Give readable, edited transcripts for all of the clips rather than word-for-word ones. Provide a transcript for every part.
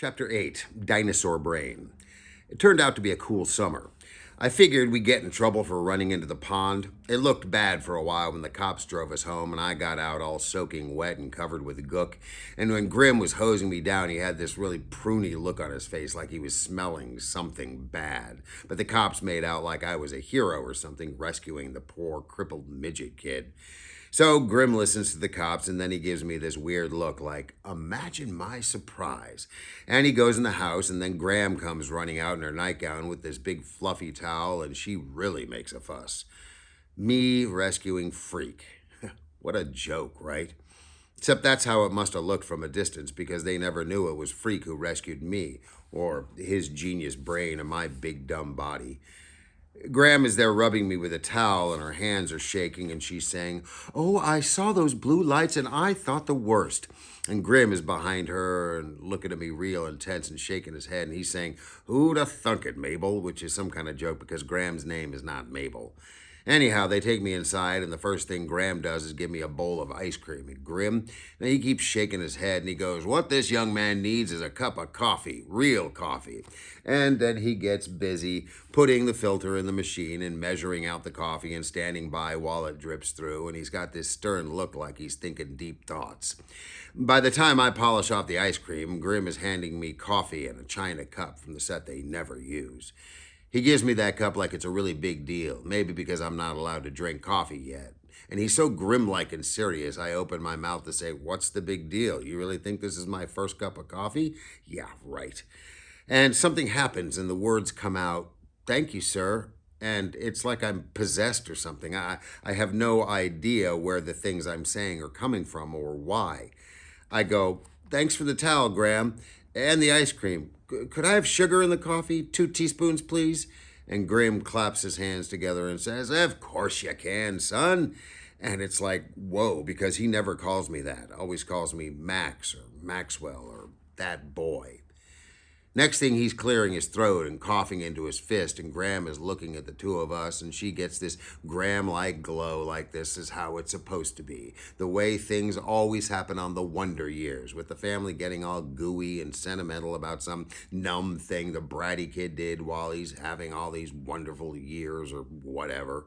Chapter 8, Dinosaur Brain. It turned out to be a cool summer. I figured we'd get in trouble for running into the pond. It looked bad for a while when the cops drove us home and I got out all soaking wet and covered with gook. And when Grim was hosing me down, he had this really pruny look on his face like he was smelling something bad. But the cops made out like I was a hero or something rescuing the poor crippled midget kid. So Grim listens to the cops and then he gives me this weird look like, imagine my surprise. And he goes in the house and then Graham comes running out in her nightgown with this big fluffy towel and she really makes a fuss. Me rescuing Freak. What a joke, right? Except that's how it must have looked from a distance because they never knew it was Freak who rescued me or his genius brain and my big dumb body. Graham is there rubbing me with a towel and her hands are shaking and she's saying, "Oh, I saw those blue lights and I thought the worst." And Grim is behind her and looking at me real intense and shaking his head and he's saying, "Who'd have thunk it, Mabel?" which is some kind of joke because Graham's name is not Mabel. Anyhow, they take me inside, and the first thing Graham does is give me a bowl of ice cream. And Grim, now he keeps shaking his head, and he goes, "What this young man needs is a cup of coffee, real coffee." And then he gets busy putting the filter in the machine and measuring out the coffee and standing by while it drips through, and he's got this stern look like he's thinking deep thoughts. By the time I polish off the ice cream, Grim is handing me coffee in a china cup from the set they never use. He gives me that cup like it's a really big deal, maybe because I'm not allowed to drink coffee yet. And he's so grim-like and serious, I open my mouth to say, "What's the big deal? You really think this is my first cup of coffee?" Yeah, right. And something happens and the words come out, "Thank you, sir." And it's like I'm possessed or something. I have no idea where the things I'm saying are coming from or why. I go, "Thanks for the towel, Graham, and the ice cream. Could I have sugar in the coffee? 2 teaspoons, please?" And Graham claps his hands together and says, "Of course you can, son." And it's like, whoa, because he never calls me that. Always calls me Max or Maxwell or that boy. Next thing, he's clearing his throat and coughing into his fist, and Graham is looking at the two of us, and she gets this Graham-like glow like this is how it's supposed to be. The way things always happen on the Wonder Years, with the family getting all gooey and sentimental about some numb thing the bratty kid did while he's having all these wonderful years or whatever.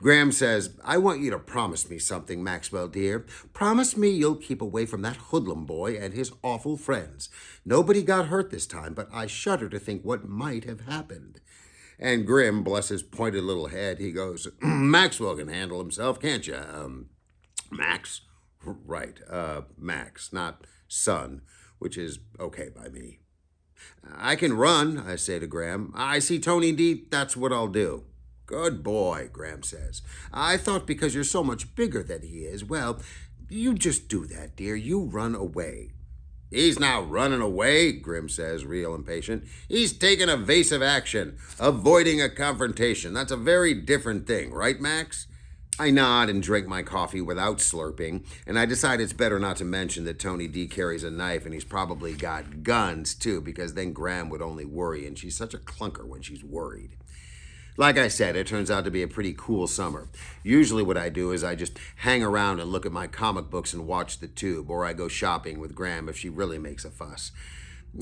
Graham says, "I want you to promise me something, Maxwell dear. Promise me you'll keep away from that hoodlum boy and his awful friends. Nobody got hurt this time, but I shudder to think what might have happened." And Grim, bless his pointed little head, he goes, "Maxwell can handle himself, can't you? Max?" Right, Max, not son, which is okay by me. "I can run," I say to Graham. "I see Tony D, that's what I'll do." "Good boy," Graham says. "I thought because you're so much bigger than he is, well, you just do that, dear. You run away." "He's not running away," Grim says, real impatient. "He's taking evasive action, avoiding a confrontation. That's a very different thing, right, Max?" I nod and drink my coffee without slurping, and I decide it's better not to mention that Tony D carries a knife and he's probably got guns, too, because then Graham would only worry, and she's such a clunker when she's worried. Like I said, it turns out to be a pretty cool summer. Usually what I do is I just hang around and look at my comic books and watch the tube, or I go shopping with Graham if she really makes a fuss.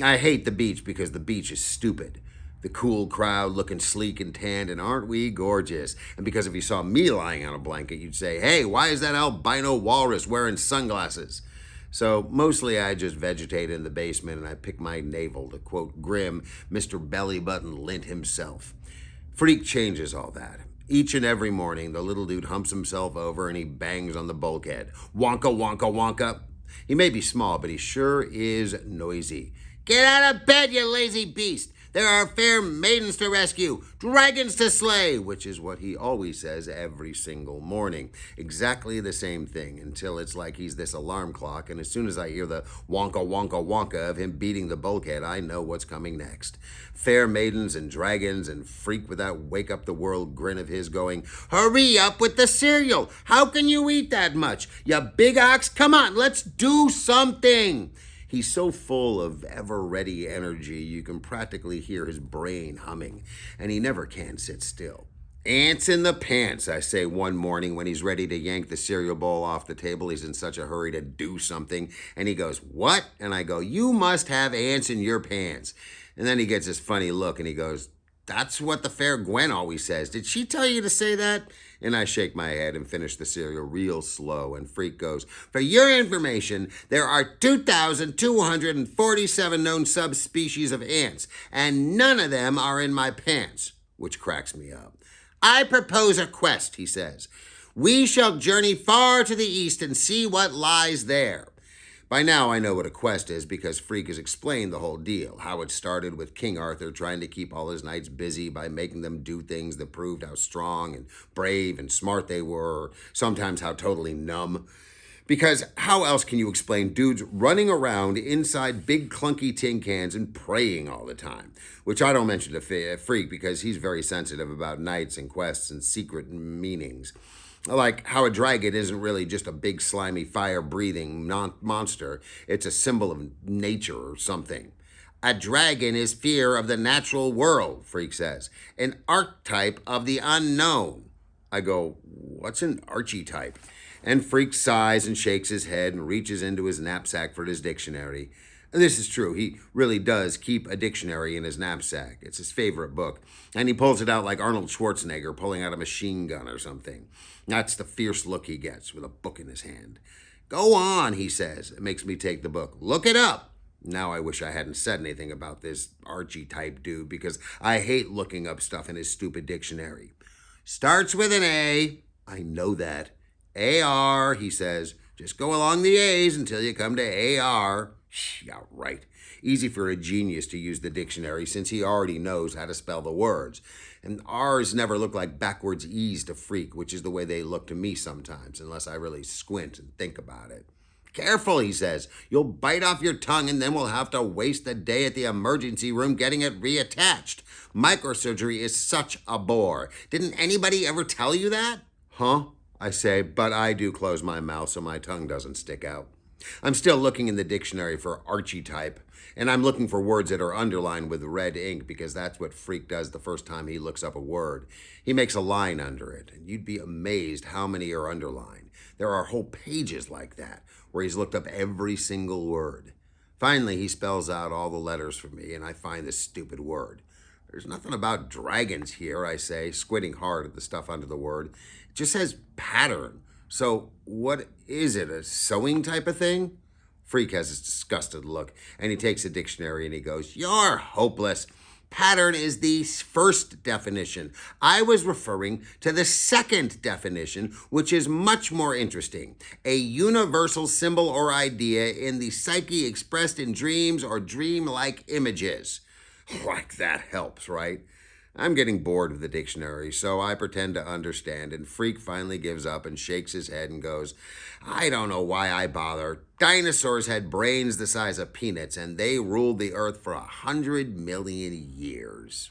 I hate the beach because the beach is stupid. The cool crowd looking sleek and tanned, and aren't we gorgeous? And because if you saw me lying on a blanket, you'd say, "Hey, why is that albino walrus wearing sunglasses?" So mostly I just vegetate in the basement and I pick my navel, to quote Grim, Mr. Bellybutton Lint himself. Freak changes all that. Each and every morning, the little dude humps himself over and he bangs on the bulkhead. Wonka, wonka, wonka. He may be small, but he sure is noisy. "Get out of bed, you lazy beast. There are fair maidens to rescue, dragons to slay," which is what he always says every single morning. Exactly the same thing, until it's like he's this alarm clock, and as soon as I hear the wonka, wonka, wonka of him beating the bulkhead, I know what's coming next. Fair maidens and dragons and Freak with that wake-up-the-world grin of his going, "Hurry up with the cereal. How can you eat that much? You big ox, come on, let's do something." He's so full of ever-ready energy, you can practically hear his brain humming, and he never can sit still. Ants in the pants, I say one morning when he's ready to yank the cereal bowl off the table. He's in such a hurry to do something. And he goes, "What?" And I go, "You must have ants in your pants." And then he gets this funny look and he goes, "That's what the fair Gwen always says. Did she tell you to say that?" And I shake my head and finish the cereal real slow. And Freak goes, "For your information, there are 2,247 known subspecies of ants, and none of them are in my pants," which cracks me up. "I propose a quest," he says. "We shall journey far to the east and see what lies there." By now I know what a quest is because Freak has explained the whole deal, how it started with King Arthur trying to keep all his knights busy by making them do things that proved how strong and brave and smart they were, or sometimes how totally numb. Because how else can you explain dudes running around inside big clunky tin cans and praying all the time? Which I don't mention to Freak because he's very sensitive about knights and quests and secret meanings. Like how a dragon isn't really just a big slimy fire-breathing monster. It's a symbol of nature or something. "A dragon is fear of the natural world," Freak says. "An archetype of the unknown." I go, "What's an archetype?" And Freak sighs and shakes his head and reaches into his knapsack for his dictionary. And this is true. He really does keep a dictionary in his knapsack. It's his favorite book. And he pulls it out like Arnold Schwarzenegger pulling out a machine gun or something. That's the fierce look he gets with a book in his hand. "Go on," he says. It makes me take the book. "Look it up." Now I wish I hadn't said anything about this Archie-type dude because I hate looking up stuff in his stupid dictionary. "Starts with an A." I know that. "AR," he says. "Just go along the A's until you come to AR. Yeah, right. Easy for a genius to use the dictionary since he already knows how to spell the words. And R's never look like backwards E's to Freak, which is the way they look to me sometimes, unless I really squint and think about it. "Careful," he says. "You'll bite off your tongue and then we'll have to waste the day at the emergency room getting it reattached. Microsurgery is such a bore. Didn't anybody ever tell you that?" "Huh?" I say, but I do close my mouth so my tongue doesn't stick out. I'm still looking in the dictionary for archetype, and I'm looking for words that are underlined with red ink because that's what Freak does the first time he looks up a word. He makes a line under it, and you'd be amazed how many are underlined. There are whole pages like that where he's looked up every single word. Finally, he spells out all the letters for me, and I find this stupid word. "There's nothing about dragons here," I say, squinting hard at the stuff under the word. "It just says pattern. So what is it, a sewing type of thing?" Freak has this disgusted look, and he takes a dictionary and he goes, "You're hopeless. Pattern is the first definition. I was referring to the second definition, which is much more interesting. A universal symbol or idea in the psyche expressed in dreams or dream-like images." Like that helps, right? I'm getting bored of the dictionary, so I pretend to understand, and Freak finally gives up and shakes his head and goes, "I don't know why I bother. Dinosaurs had brains the size of peanuts, and they ruled the earth for 100 million years."